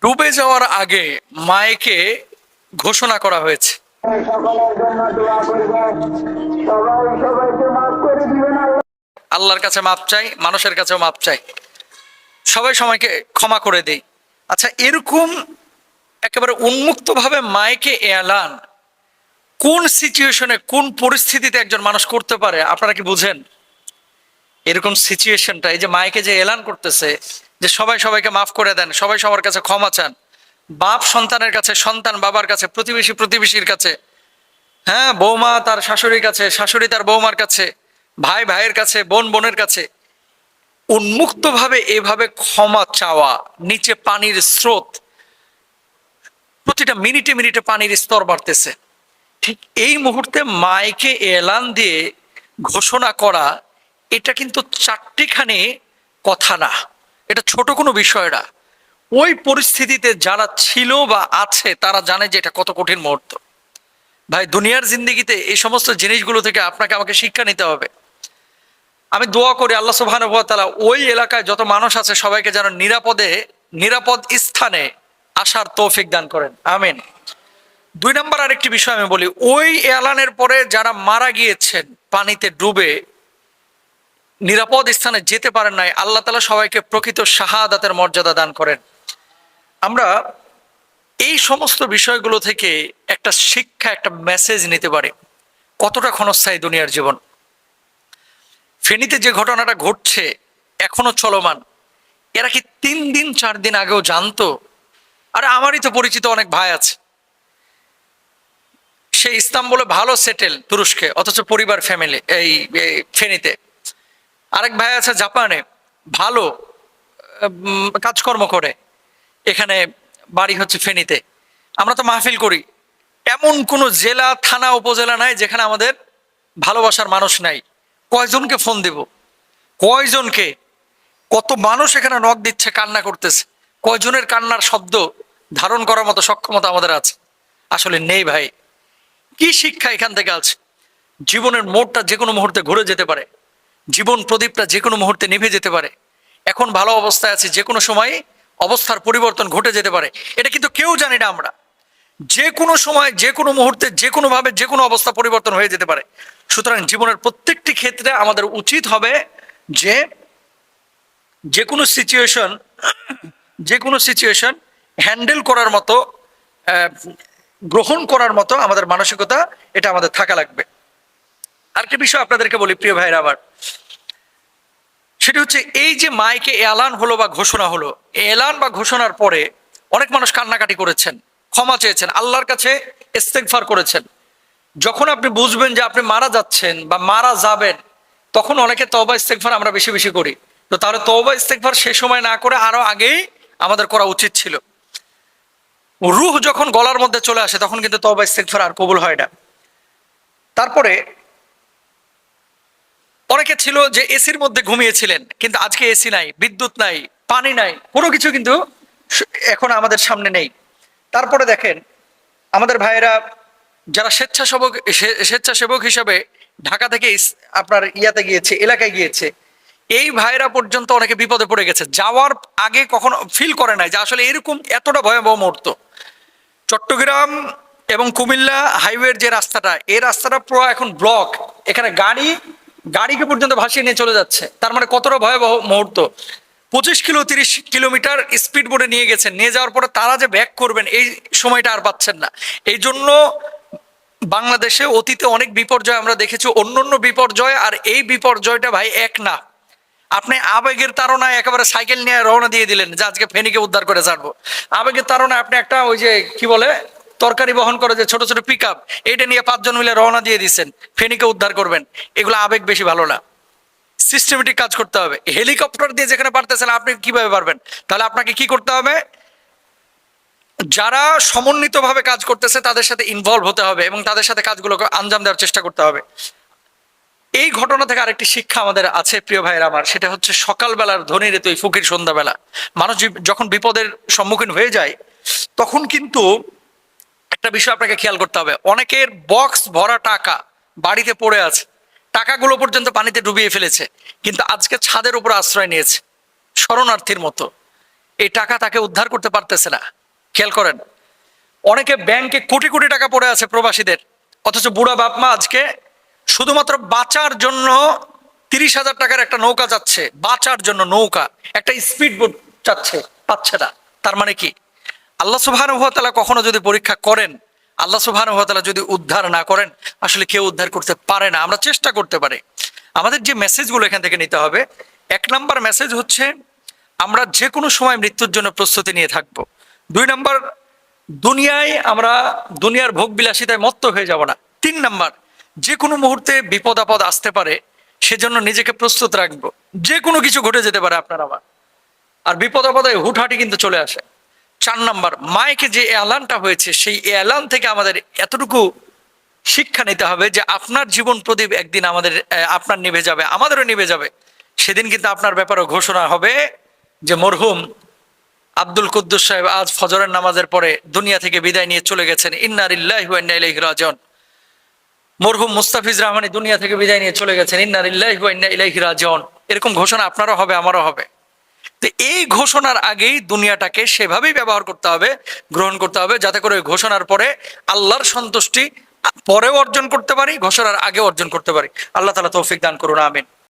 ডুবে যাওয়ার আগে মাইকে ঘোষণা করা হয়েছে, সকলের জন্য দোয়া করবেন, সবাই সবাইকে মাফ করে দিবেন। আল্লাহর কাছে মাপ চাই, মানুষের কাছেও মাপ চাই, সবাই সময়কে ক্ষমা করে দেই। আচ্ছা, এরকম একেবারে উন্মুক্তভাবে মাইকে এলান কোন সিচুয়েশনে, কোন পরিস্থিতিতে একজন মানুষ করতে পারে আপনারা কি বুঝেন? এরকম সিচুয়েশনটা, এই যে মাইকে যে এলান করতেছে যে সবাই সবাইকে মাফ করে দেন, সবাই সবার কাছে ক্ষমা চান, বাপ সন্তানের কাছে, সন্তান বাবার কাছে, প্রতিবেশী প্রতিবেশীর কাছে, হ্যাঁ, বৌমা তার শাশুড়ির কাছে, শাশুড়ি তার বৌমার কাছে, ভাই ভাইয়ের কাছে, বোন বোনের কাছে, উন্মুক্তভাবে এভাবে ক্ষমা চাওয়া। নিচে পানির স্রোত, প্রতিটা মিনিটে মিনিটে পানির স্তর বাড়তেছে। ঠিক এই মুহূর্তে মাইকে এলান দিয়ে ঘোষণা করা, এটা কিন্তু চারটিখানি কথা না, এটা ছোট কোনো বিষয় না। ওই পরিস্থিতিতে যারা ছিল বা আছে তারা জানে যে এটা কত কঠিন মুহূর্ত। ভাই, দুনিয়ার জিন্দেগিতে এই সমস্ত জিনিসগুলো থেকে আপনাকে আমাকে শিক্ষা নিতে হবে। আমি দোয়া করি আল্লাহ সুবহানাহু ওয়া তাআলা ওই এলাকায় যত মানুষ আছে সবাইকে যেন নিরাপদ স্থানে আসার তৌফিক দান করেন, আমিন। 2 নম্বর আরেকটি বিষয় আমি বলি, ওই এলানের পরে যারা মারা গিয়েছেন পানিতে ডুবে, নিরাপদ স্থানে যেতে পারেন নাই, আল্লাহ তাআলা সবাইকে প্রকৃত শাহাদাতের মর্যাদা দান করেন। আমরা এই সমস্ত বিষয়গুলো থেকে একটা শিক্ষা, একটা মেসেজ নিতে পারি। কতটা ক্ষণস্থায়ী দুনিয়ার জীবন। ফেনীতে যে ঘটনাটা ঘটছে এখনো চলমান, এরা কি 3 দিন 4 দিন আগেও জানতো? আরে আমারই তো পরিচিত অনেক ভাই আছে, সে ইস্তাম্বুলে ভালো সেটেল, তুরস্কে, অথচ পরিবার ফ্যামিলি এই ফেনীতে। আরেক ভাই আছে জাপানে, ভালো কাজকর্ম করে, এখানে বাড়ি হচ্ছে ফেনীতে। আমরা তো মাহফিল করি, এমন কোনো জেলা থানা উপজেলা নাই যেখানে আমাদের ভালোবাসার মানুষ নাই। কয়জনকে ফোন দেব, কয়জনকে, কত মানুষ এখানে নক দিচ্ছে, কান্না করতেছে, কয়জনের কান্নার শব্দ ধারণ করার মতো সক্ষমতা আমাদের আছে? আসলে নেই ভাই। কি শিক্ষা এখান থেকে আছে? জীবনের মোড়টা যে কোনো মুহূর্তে ঘুরে যেতে পারে, জীবন প্রদীপটা যে কোনো মুহূর্তে নিভে যেতে পারে। এখন ভালো অবস্থায় আছে, যে কোনো সময় অবস্থার পরিবর্তন ঘটে যেতে পারে, এটা কিন্তু কেউ জানি না আমরা। যে কোনো সময়, যে কোনো মুহূর্তে, যে কোনোভাবে, যে কোনো অবস্থা পরিবর্তন হয়ে যেতে পারে। সুতরাং জীবনের প্রত্যেকটি ক্ষেত্রে আমাদের উচিত হবে যে যে কোনো সিচুয়েশন হ্যান্ডেল করার মতো, গ্রহণ করার মতো আমাদের মানসিকতা, এটা আমাদের থাকা লাগবে। আরেকটা বিষয় আপনাদেরকে বলি প্রিয় ভাইরা আমার, সেটা হচ্ছে এই যে মাইকে এলান হলো বা ঘোষণা হলো, এলান বা ঘোষণার পরে অনেক মানুষ কান্নাকাটি করেছেন, ক্ষমা চেয়েছেন, আল্লাহর কাছে ইস্তেগফার করেছেন। যখন আপনি বুঝবেন যে আপনি মারা যাচ্ছেন বা মারা যাবেন, তখন অনেকে তওবা ইস্তেগফার আমরা বেশি বেশি করি। তো তাহলে তওবা ইস্তেগফার সে সময় না করে আরো আগেই আমাদের করা উচিত ছিল। রূহ যখন গলার মধ্যে চলে আসে তখন কিন্তু তওবা ইস্তেগফার আর কবুল হয় না। তারপরে অনেকে ছিল যে এসির মধ্যে ঘুমিয়েছিলেন, কিন্তু আজকে এসি নাই, বিদ্যুৎ নাই, পানি নাই, কোনো কিছু কিন্তু এখন আমাদের সামনে নেই। তারপরে দেখেন আমাদের ভাইয়েরা যারা স্বেচ্ছাসেবক হিসাবে ঢাকা থেকে আপনার ইয়াতে গিয়েছে, এলাকায় গিয়েছে, এই ভাইরা পর্যন্ত অনেকে বিপদে পড়ে গেছে, যাওয়ার আগে কখনো ফিল করে নাই যে আসলে এরকম এতটা ভয়াবহ মুহূর্ত। চট্টগ্রাম এবং কুমিল্লা হাইওয়ের যে রাস্তাটা, এই রাস্তাটা পুরো এখন ব্লক, এখানে গাড়িকে পর্যন্ত ভাসিয়ে নিয়ে চলে যাচ্ছে। তার মানে কতটা ভয়াবহ মুহূর্ত। 25 কিলো 30 কিলোমিটার স্পিড বোর্ডে নিয়ে গেছেন, নিয়ে যাওয়ার পরে তারা যে ব্যাক করবেন এই সময়টা আর পাচ্ছেন না। এই জন্য বাংলাদেশে অতীতে অনেক বিপর্যয় আমরা দেখেছি, অন্যান্য বিপর্যয় আর এই বিপর্যয়টা ভাই এক না। আপনি আবেগের তাড়নায় একেবারে সাইকেল নিয়ে রওনা দিয়ে দিলেন যে আজকে ফেনীকে উদ্ধার করে ছাড়বো। আবেগের তাড়নায় আপনি একটা ওই যে কি বলে তরকারি বহন করে যে ছোট ছোট পিক আপ, এইটা নিয়ে 5 জন মিলে রওনা দিয়ে দিচ্ছেন ফেনীকে উদ্ধার করবেন। এগুলো আবেগ বেশি ভালো না, সিস্টেমেটিক কাজ করতে হবে। হেলিকপ্টার দিয়ে যেখানে পারতেছেন আপনি কিভাবে পারবেন? তাহলে আপনাকে কি করতে হবে? যারা সমন্বিতভাবে কাজ করতেছে তাদের সাথে ইনভলভ হতে হবে এবং তাদের সাথে কাজগুলোকে আঞ্জাম দেওয়ার চেষ্টা করতে হবে। এই ঘটনা থেকে আরেকটি শিক্ষা আমাদের আছে প্রিয় ভাইয়ের আমার, সেটা হচ্ছে সকালবেলার ধনী রে তুই ফকির সন্ধ্যাবেলা। মানুষ যখন বিপদের সম্মুখীন হয়ে যায় তখন কিন্তু একটা বিষয় আপনাকে খেয়াল করতে হবে, অনেকের বক্স ভরা টাকা বাড়িতে পড়ে আছে, টাকাগুলো পর্যন্ত পানিতে ডুবিয়ে ফেলেছে, কিন্তু আজকে ছাদের উপর আশ্রয় নিয়েছে শরণার্থীর মতো। এই টাকা তাকে উদ্ধার করতে পারতেছে না। খেয়াল করেন, অনেকে ব্যাংকে কোটি কোটি টাকা পড়ে আছে প্রবাসীদের, অথচ বুড়া বাপ মা আজকে শুধুমাত্র বাঁচার জন্য 30,000 টাকার একটা নৌকা যাচ্ছে, বাঁচার জন্য নৌকা, একটা স্পিড বোট চাচ্ছে, পাচ্ছে না। তার মানে কি, আল্লাহ সুবহানাহু ওয়া তাআলা কখনো যদি পরীক্ষা করেন, আল্লাহ সুবহানাহু ওয়া তাআলা যদি উদ্ধার না করেন, আসলে কেউ উদ্ধার করতে পারে না। আমরা চেষ্টা করতে পারি। আমাদের যে মেসেজগুলো এখান থেকে নিতে হবে, 1 নাম্বার মেসেজ হচ্ছে আমরা যে কোনো সময় মৃত্যুর জন্য প্রস্তুতি নিয়ে থাকবো। 2 নাম্বার, দুনিয়ায় আমরা দুনিয়ার ভোগ বিলাসিতায় মত্ত হয়ে যাব না। 3 নাম্বার, যে কোনো মুহূর্তে বিপদ আপদ আসতে পারে, সেজন্য নিজেকে প্রস্তুত রাখবো। যে কোনো কিছু ঘটে যেতে পারে আপনার আমার, আর বিপদ আপদে হুটহাটি কিন্তু চলে আসে। 4 নাম্বার, মাইকে যে এলানটা হয়েছে, সেই এলান থেকে আমাদের এতটুকু শিক্ষা নিতে হবে যে আপনার জীবন প্রদীপ একদিন আপনার নিভে যাবে, আমাদেরও নিভে যাবে। সেদিন কিন্তু আপনার ব্যাপারে ঘোষণা হবে যে মরহুম আব্দুল কুদ্দুস সাহেব আজ ফজরের নামাজের পরে দুনিয়া থেকে বিদায় নিয়ে চলে গেছেন, ইন্না লিল্লাহি ওয়া ইন্না ইলাইহি রাজিউন। মরহুম মুস্তাফিজ রহমানী দুনিয়া থেকে বিদায় নিয়ে চলে গেছেন, ইন্না লিল্লাহি ওয়া ইন্না ইলাইহি রাজিউন। এরকম ঘোষণা আপনারও হবে, আমারও হবে। তো এই ঘোষণার আগেই দুনিয়াটাকে সেভাবেই ব্যবহার করতে হবে, গ্রহণ করতে হবে, যাতে করে ঘোষণার পরে আল্লাহর সন্তুষ্টি পরেও অর্জন করতে পারি, ঘোষণার আগে অর্জন করতে পারি। আল্লাহ তাআলা তৌফিক দান করুন, আমিন।